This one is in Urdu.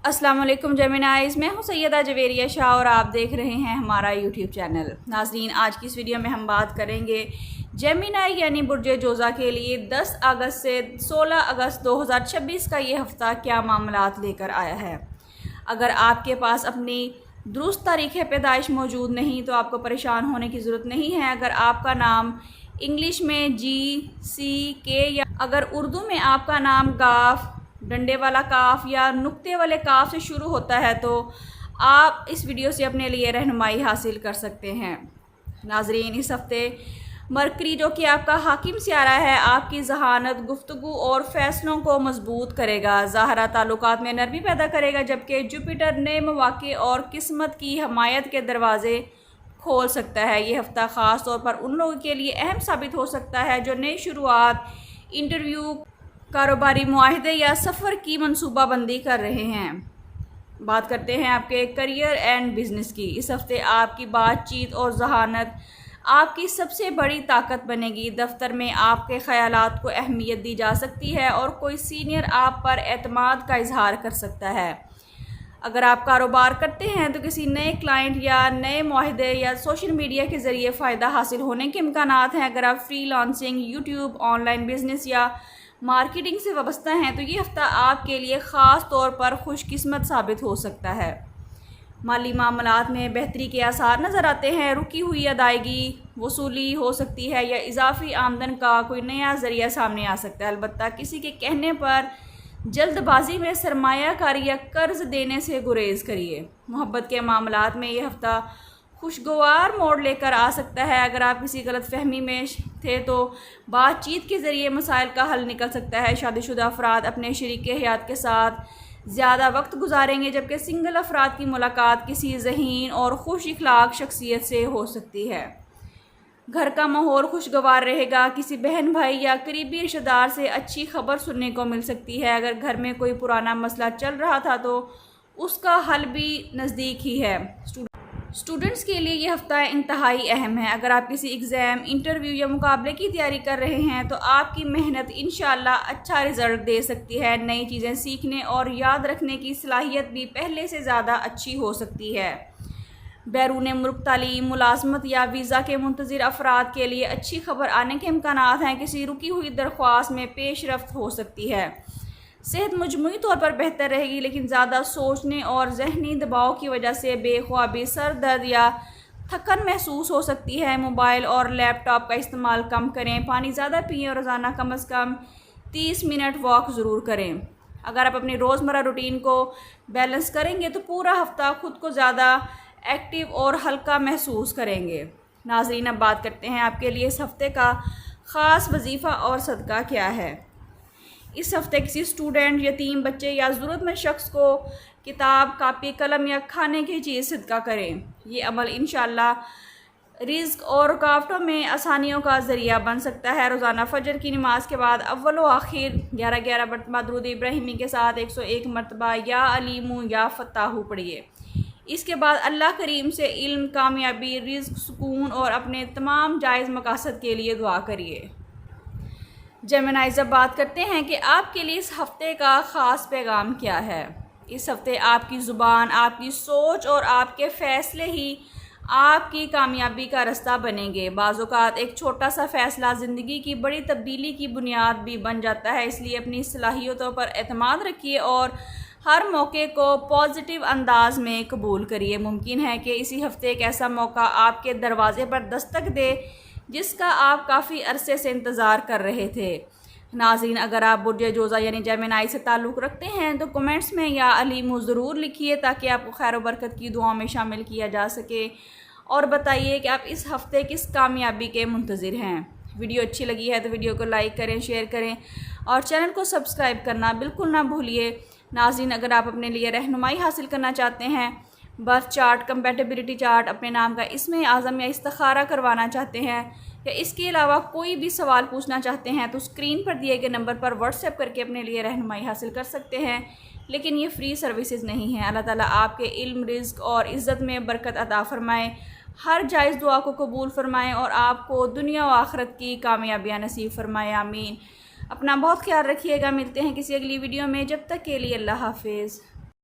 السلام علیکم جیمنائز، میں ہوں سیدہ جویریہ شاہ اور آپ دیکھ رہے ہیں ہمارا یوٹیوب چینل۔ ناظرین، آج کی اس ویڈیو میں ہم بات کریں گے جیمنائی یعنی برج جوزہ کے لیے 10 اگست سے 16 اگست 2026 کا یہ ہفتہ کیا معاملات لے کر آیا ہے۔ اگر آپ کے پاس اپنی درست تاریخ پیدائش موجود نہیں تو آپ کو پریشان ہونے کی ضرورت نہیں ہے۔ اگر آپ کا نام انگلش میں GCK یا اگر اردو میں آپ کا نام کاف، ڈنڈے والا کاف یا نقطے والے کاف سے شروع ہوتا ہے تو آپ اس ویڈیو سے اپنے لیے رہنمائی حاصل کر سکتے ہیں۔ ناظرین، اس ہفتے مرکری جو کہ آپ کا حاکم سیارہ ہے، آپ کی ذہانت، گفتگو اور فیصلوں کو مضبوط کرے گا۔ ظاہرہ تعلقات میں نرمی پیدا کرے گا، جبکہ جوپیٹر نئے مواقع اور قسمت کی حمایت کے دروازے کھول سکتا ہے۔ یہ ہفتہ خاص طور پر ان لوگوں کے لیے اہم ثابت ہو سکتا ہے جو نئی شروعات، انٹرویو، کاروباری معاہدے یا سفر کی منصوبہ بندی کر رہے ہیں۔ بات کرتے ہیں آپ کے کریئر اینڈ بزنس کی۔ اس ہفتے آپ کی بات چیت اور ذہانت آپ کی سب سے بڑی طاقت بنے گی۔ دفتر میں آپ کے خیالات کو اہمیت دی جا سکتی ہے اور کوئی سینئر آپ پر اعتماد کا اظہار کر سکتا ہے۔ اگر آپ کاروبار کرتے ہیں تو کسی نئے کلائنٹ یا نئے معاہدے یا سوشل میڈیا کے ذریعے فائدہ حاصل ہونے کے امکانات ہیں۔ اگر آپ free lancing, YouTube, on line business یا مارکیٹنگ سے وابستہ ہیں تو یہ ہفتہ آپ کے لیے خاص طور پر خوش قسمت ثابت ہو سکتا ہے۔ مالی معاملات میں بہتری کے آثار نظر آتے ہیں۔ رکی ہوئی ادائیگی وصولی ہو سکتی ہے یا اضافی آمدن کا کوئی نیا ذریعہ سامنے آ سکتا ہے۔ البتہ کسی کے کہنے پر جلد بازی میں سرمایہ کاری یا قرض دینے سے گریز کریے۔ محبت کے معاملات میں یہ ہفتہ خوشگوار موڑ لے کر آ سکتا ہے۔ اگر آپ کسی غلط فہمی میں تھے تو بات چیت کے ذریعے مسائل کا حل نکل سکتا ہے۔ شادی شدہ افراد اپنے شریک حیات کے ساتھ زیادہ وقت گزاریں گے، جبکہ سنگل افراد کی ملاقات کسی ذہین اور خوش اخلاق شخصیت سے ہو سکتی ہے۔ گھر کا ماحول خوشگوار رہے گا۔ کسی بہن بھائی یا قریبی رشتہ دار سے اچھی خبر سننے کو مل سکتی ہے۔ اگر گھر میں کوئی پرانا مسئلہ چل رہا تھا تو اس کا حل بھی نزدیک ہی ہے۔ اسٹوڈنٹس کے لیے یہ ہفتہ انتہائی اہم ہے۔ اگر آپ کسی ایگزام، انٹرویو یا مقابلے کی تیاری کر رہے ہیں تو آپ کی محنت انشاءاللہ اچھا رزلٹ دے سکتی ہے۔ نئی چیزیں سیکھنے اور یاد رکھنے کی صلاحیت بھی پہلے سے زیادہ اچھی ہو سکتی ہے۔ بیرون ملک تعلیم، ملازمت یا ویزا کے منتظر افراد کے لیے اچھی خبر آنے کے امکانات ہیں۔ کسی رکی ہوئی درخواست میں پیش رفت ہو سکتی ہے۔ صحت مجموعی طور پر بہتر رہے گی، لیکن زیادہ سوچنے اور ذہنی دباؤ کی وجہ سے بے خوابی، سر درد یا تھکن محسوس ہو سکتی ہے۔ موبائل اور لیپ ٹاپ کا استعمال کم کریں۔ پانی زیادہ پئیں اور روزانہ کم از کم 30 منٹ واک ضرور کریں۔ اگر آپ اپنی روزمرہ روٹین کو بیلنس کریں گے تو پورا ہفتہ خود کو زیادہ ایکٹیو اور ہلکا محسوس کریں گے۔ ناظرین، اب بات کرتے ہیں آپ کے لیے اس ہفتے کا خاص وظیفہ اور صدقہ کیا ہے۔ اس ہفتے کسی اسٹوڈنٹ، یتیم بچے یا ضرورت مند شخص کو کتاب، کاپی، قلم یا کھانے کی چیز صدقہ کریں۔ یہ عمل انشاءاللہ رزق اور رکاوٹوں میں آسانیوں کا ذریعہ بن سکتا ہے۔ روزانہ فجر کی نماز کے بعد اول و آخر 11 مرتبہ درود ابراہیمی کے ساتھ 101 مرتبہ یا علیم یا فتاح پڑھیے۔ اس کے بعد اللہ کریم سے علم، کامیابی، رزق، سکون اور اپنے تمام جائز مقاصد کے لیے دعا کریے۔ جیمنائز، اب بات کرتے ہیں کہ آپ کے لیے اس ہفتے کا خاص پیغام کیا ہے۔ اس ہفتے آپ کی زبان، آپ کی سوچ اور آپ کے فیصلے ہی آپ کی کامیابی کا رستہ بنیں گے۔ بعض اوقات ایک چھوٹا سا فیصلہ زندگی کی بڑی تبدیلی کی بنیاد بھی بن جاتا ہے۔ اس لیے اپنی صلاحیتوں پر اعتماد رکھیے اور ہر موقع کو پازیٹیو انداز میں قبول کریے۔ ممکن ہے کہ اسی ہفتے ایک ایسا موقع آپ کے دروازے پر دستک دے جس کا آپ کافی عرصے سے انتظار کر رہے تھے۔ ناظرین، اگر آپ برج جوزہ یعنی جیمنائی سے تعلق رکھتے ہیں تو کمنٹس میں یا علیم ضرور لکھیے تاکہ آپ کو خیر و برکت کی دعاؤں میں شامل کیا جا سکے، اور بتائیے کہ آپ اس ہفتے کس کامیابی کے منتظر ہیں۔ ویڈیو اچھی لگی ہے تو ویڈیو کو لائک کریں، شیئر کریں اور چینل کو سبسکرائب کرنا بالکل نہ بھولیے۔ ناظرین، اگر آپ اپنے لیے رہنمائی حاصل کرنا چاہتے ہیں، برتھ چارٹ، کمپیٹیبلٹی چارٹ، اپنے نام کا اسم اعظم یا استخارہ کروانا چاہتے ہیں یا اس کے علاوہ کوئی بھی سوال پوچھنا چاہتے ہیں تو اسکرین پر دیے گئے نمبر پر واٹس ایپ کر کے اپنے لیے رہنمائی حاصل کر سکتے ہیں، لیکن یہ فری سروسز نہیں ہیں۔ اللہ تعالیٰ آپ کے علم، رزق اور عزت میں برکت عطا فرمائے، ہر جائز دعا کو قبول فرمائے اور آپ کو دنیا و آخرت کی کامیابیاں نصیب فرمائے، آمین۔ اپنا بہت خیال رکھیے گا۔ ملتے ہیں کسی اگلی ویڈیو میں، جب تک کے لیے اللہ حافظ۔